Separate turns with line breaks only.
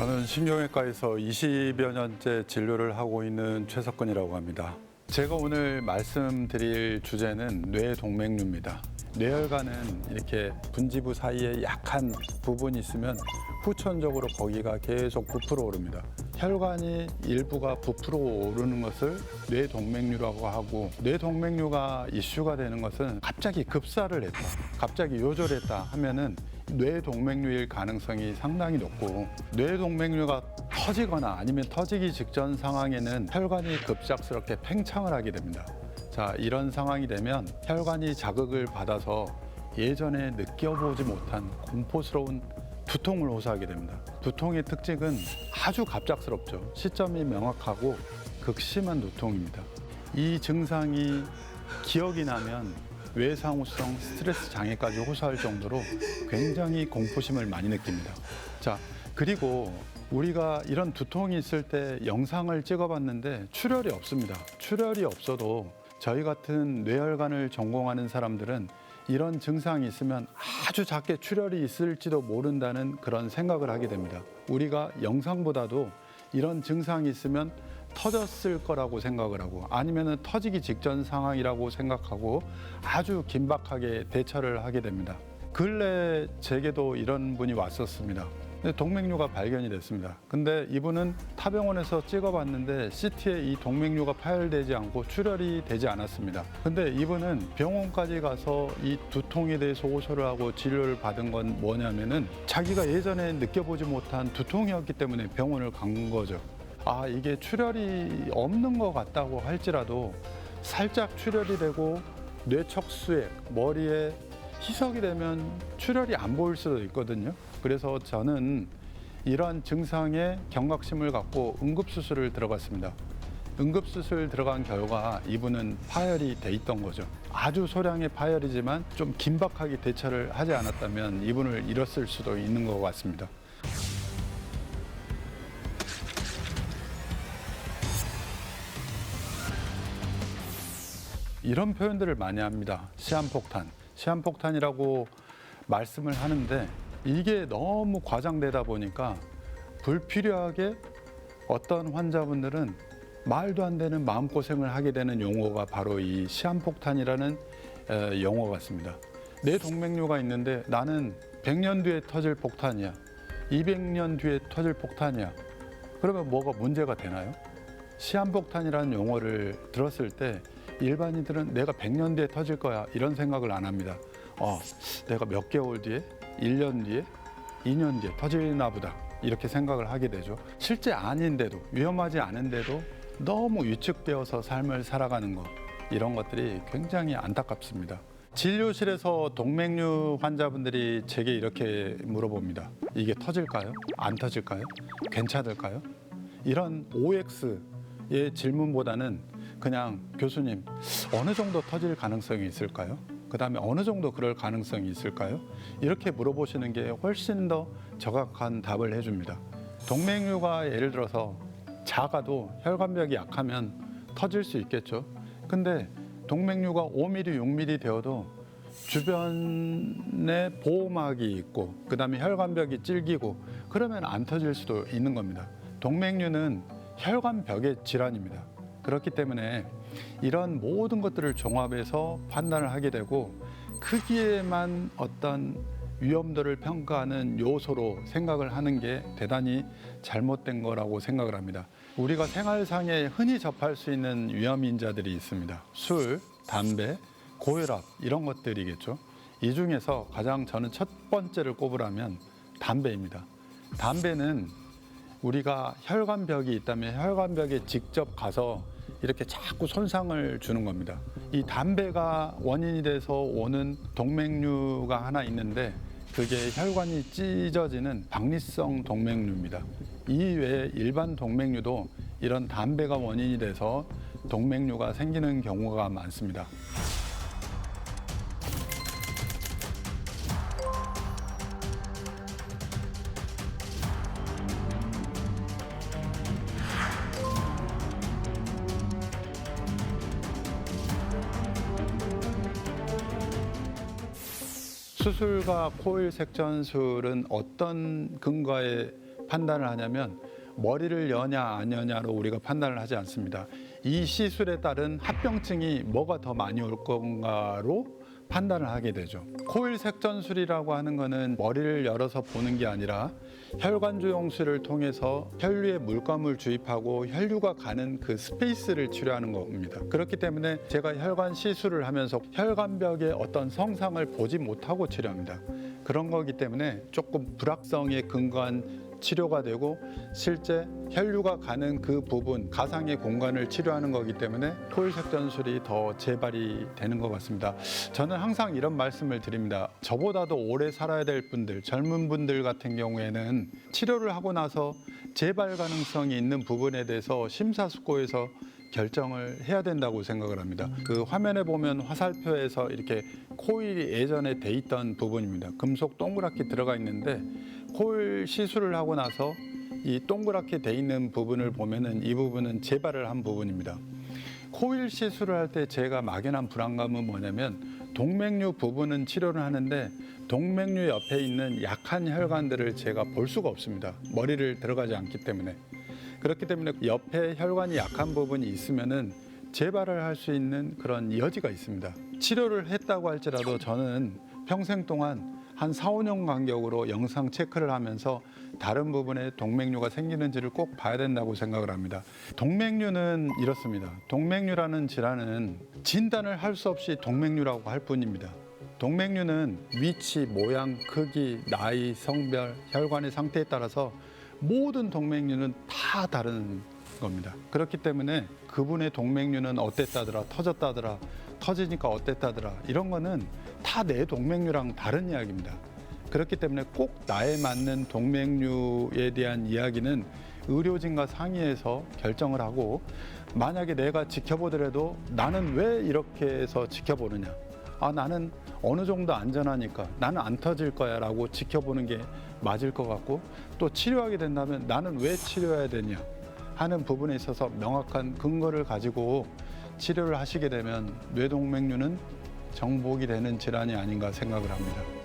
저는 신경외과에서 20여 년째 진료를 하고 있는 최석근이라고 합니다. 제가 오늘 말씀드릴 주제는 뇌동맥류입니다. 뇌혈관은 이렇게 분지부 사이에 약한 부분이 있으면 후천적으로 거기가 계속 부풀어 오릅니다. 혈관이 일부가 부풀어 오르는 것을 뇌동맥류라고 하고, 뇌동맥류가 이슈가 되는 것은 갑자기 급사를 했다, 갑자기 요절했다 하면은 뇌동맥류일 가능성이 상당히 높고, 뇌동맥류가 터지거나 아니면 터지기 직전 상황에는 혈관이 급작스럽게 팽창을 하게 됩니다. 자, 이런 상황이 되면 혈관이 자극을 받아서 예전에 느껴보지 못한 공포스러운 두통을 호소하게 됩니다. 두통의 특징은 아주 갑작스럽죠. 시점이 명확하고 극심한 두통입니다. 이 증상이 기억이 나면 외상후성 스트레스 장애까지 호소할 정도로 굉장히 공포심을 많이 느낍니다. 자, 그리고 우리가 이런 두통이 있을 때 영상을 찍어봤는데 출혈이 없습니다. 출혈이 없어도 저희 같은 뇌혈관을 전공하는 사람들은 이런 증상이 있으면 아주 작게 출혈이 있을지도 모른다는 그런 생각을 하게 됩니다. 우리가 영상보다도 이런 증상이 있으면 터졌을 거라고 생각을 하고, 아니면 터지기 직전 상황이라고 생각하고 아주 긴박하게 대처를 하게 됩니다. 근래 제게도 이런 분이 왔었습니다. 동맥류가 발견이 됐습니다. 근데 이분은 타병원에서 찍어봤는데 CT에 이 동맥류가 파열되지 않고 출혈이 되지 않았습니다. 근데 이분은 병원까지 가서 이 두통에 대해서 호소를 하고 진료를 받은 건 뭐냐면은 자기가 예전에 느껴보지 못한 두통이었기 때문에 병원을 간 거죠. 아, 이게 출혈이 없는 것 같다고 할지라도 살짝 출혈이 되고 뇌척수에, 머리에 희석이 되면 출혈이 안 보일 수도 있거든요. 그래서 저는 이러한 증상에 경각심을 갖고 응급수술을 들어갔습니다. 응급수술 들어간 결과 이분은 파열이 돼 있던 거죠. 아주 소량의 파열이지만 좀 긴박하게 대처를 하지 않았다면 이분을 잃었을 수도 있는 것 같습니다. 이런 표현들을 많이 합니다. 시한폭탄. 시한폭탄이라고 말씀을 하는데 이게 너무 과장되다 보니까 불필요하게 어떤 환자분들은 말도 안 되는 마음고생을 하게 되는 용어가 바로 이 시한폭탄이라는 용어 같습니다. 내 동맥류가 있는데 나는 100년 뒤에 터질 폭탄이야, 200년 뒤에 터질 폭탄이야. 그러면 뭐가 문제가 되나요? 시한폭탄이라는 용어를 들었을 때 일반인들은 내가 100년 뒤에 터질 거야 이런 생각을 안 합니다. 내가 몇 개월 뒤에, 1년 뒤에, 2년 뒤에 터지나 보다 이렇게 생각을 하게 되죠. 실제 아닌데도, 위험하지 않은데도 너무 위축되어서 삶을 살아가는 것, 이런 것들이 굉장히 안타깝습니다. 진료실에서 동맥류 환자분들이 제게 이렇게 물어봅니다. 이게 터질까요? 안 터질까요? 괜찮을까요? 이런 OX의 질문보다는 그냥 교수님, 어느 정도 터질 가능성이 있을까요? 그 다음에 어느 정도 그럴 가능성이 있을까요? 이렇게 물어보시는 게 훨씬 더 정확한 답을 해줍니다. 동맥류가 예를 들어서 작아도 혈관벽이 약하면 터질 수 있겠죠. 근데 동맥류가 5mm, 6mm 되어도 주변에 보호막이 있고 그 다음에 혈관벽이 질기고 그러면 안 터질 수도 있는 겁니다. 동맥류는 혈관벽의 질환입니다. 그렇기 때문에 이런 모든 것들을 종합해서 판단을 하게 되고 크기에만 어떤 위험도를 평가하는 요소로 생각을 하는 게 대단히 잘못된 거라고 생각을 합니다. 우리가 생활상에 흔히 접할 수 있는 위험인자들이 있습니다. 술, 담배, 고혈압 이런 것들이겠죠. 이 중에서 가장 저는 첫 번째를 꼽으라면 담배입니다. 담배는 우리가 혈관벽이 있다면 혈관벽에 직접 가서 이렇게 자꾸 손상을 주는 겁니다. 이 담배가 원인이 돼서 오는 동맥류가 하나 있는데 그게 혈관이 찢어지는 박리성 동맥류입니다. 이 외에 일반 동맥류도 이런 담배가 원인이 돼서 동맥류가 생기는 경우가 많습니다. 수술과 코일 색전술은 어떤 근거에 판단을 하냐면 머리를 여냐 안 여냐로 우리가 판단을 하지 않습니다. 이 시술에 따른 합병증이 뭐가 더 많이 올 건가로 판단을 하게 되죠. 코일 색전술이라고 하는 거는 머리를 열어서 보는 게 아니라 혈관조영술을 통해서 혈류에 물감을 주입하고 혈류가 가는 그 스페이스를 치료하는 겁니다. 그렇기 때문에 제가 혈관 시술을 하면서 혈관벽에 어떤 성상을 보지 못하고 치료합니다. 그런 거기 때문에 조금 불확성에 근거한 치료가 되고 실제 혈류가 가는 그 부분, 가상의 공간을 치료하는 거기 때문에 코일 색전술이 더 재발이 되는 것 같습니다. 저는 항상 이런 말씀을 드립니다. 저보다도 오래 살아야 될 분들, 젊은 분들 같은 경우에는 치료를 하고 나서 재발 가능성이 있는 부분에 대해서 심사숙고해서 결정을 해야 된다고 생각을 합니다. 그 화면에 보면 화살표에서 이렇게 코일이 예전에 돼 있던 부분입니다. 금속 동그랗게 들어가 있는데 코일 시술을 하고 나서 이 동그랗게 돼 있는 부분을 보면은 이 부분은 재발을 한 부분입니다. 코일 시술을 할 때 제가 막연한 불안감은 뭐냐면 동맥류 부분은 치료를 하는데 동맥류 옆에 있는 약한 혈관들을 제가 볼 수가 없습니다. 머리를 들어가지 않기 때문에. 그렇기 때문에 옆에 혈관이 약한 부분이 있으면은 재발을 할 수 있는 그런 여지가 있습니다. 치료를 했다고 할지라도 저는 평생 동안 한 4, 5년 간격으로 영상 체크를 하면서 다른 부분에 동맥류가 생기는지를 꼭 봐야 된다고 생각을 합니다. 동맥류는 이렇습니다. 동맥류라는 질환은 진단을 할 수 없이 동맥류라고 할 뿐입니다. 동맥류는 위치, 모양, 크기, 나이, 성별, 혈관의 상태에 따라서 모든 동맥류는 다 다른 겁니다. 그렇기 때문에 그분의 동맥류는 어땠다더라, 터졌다더라, 터지니까 어땠다더라 이런 거는 다 내 동맥류랑 다른 이야기입니다. 그렇기 때문에 꼭 나에 맞는 동맥류에 대한 이야기는 의료진과 상의해서 결정을 하고 만약에 내가 지켜보더라도 나는 왜 이렇게 해서 지켜보느냐 나는 어느 정도 안전하니까 나는 안 터질 거야 라고 지켜보는 게 맞을 것 같고 또 치료하게 된다면 나는 왜 치료해야 되냐 하는 부분에 있어서 명확한 근거를 가지고 치료를 하시게 되면 뇌동맥류는 정복이 되는 질환이 아닌가 생각을 합니다.